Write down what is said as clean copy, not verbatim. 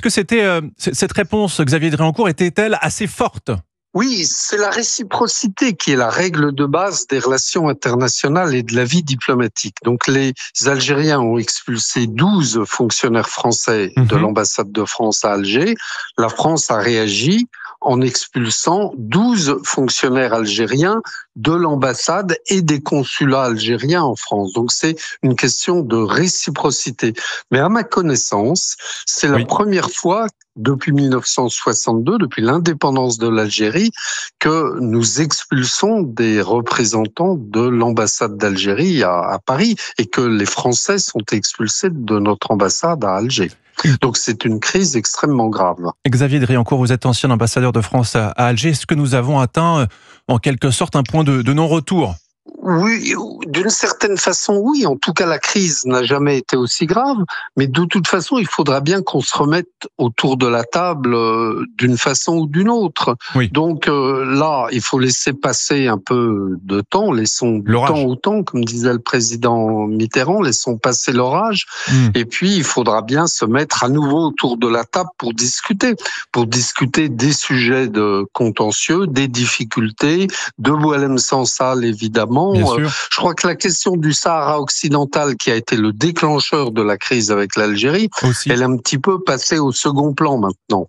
Est-ce que cette réponse, Xavier Driancourt, était-elle assez forte? Oui, c'est la réciprocité qui est la règle de base des relations internationales et de la vie diplomatique. Donc les Algériens ont expulsé 12 fonctionnaires français de l'ambassade de France à Alger. La France a réagi en expulsant 12 fonctionnaires algériens de l'ambassade et des consulats algériens en France. Donc c'est une question de réciprocité. Mais à ma connaissance, c'est la première fois depuis 1962, depuis l'indépendance de l'Algérie, que nous expulsons des représentants de l'ambassade d'Algérie à Paris et que les Français sont expulsés de notre ambassade à Alger. Donc c'est une crise extrêmement grave. Xavier Driancourt, vous êtes ancien ambassadeur de France à Alger. Est-ce que nous avons atteint en quelque sorte un point de non-retour ? Oui, d'une certaine façon, oui. En tout cas, la crise n'a jamais été aussi grave. Mais de toute façon, il faudra bien qu'on se remette autour de la table d'une façon ou d'une autre. Oui. Donc là, il faut laisser passer un peu de temps. Laissons du temps au temps, comme disait le président Mitterrand. Laissons passer l'orage. Et puis, il faudra bien se mettre à nouveau autour de la table pour discuter des sujets de contentieux, des difficultés, de Boualem Sansal, évidemment. Je crois que la question du Sahara occidental, qui a été le déclencheur de la crise avec l'Algérie, elle est un petit peu passée au second plan maintenant.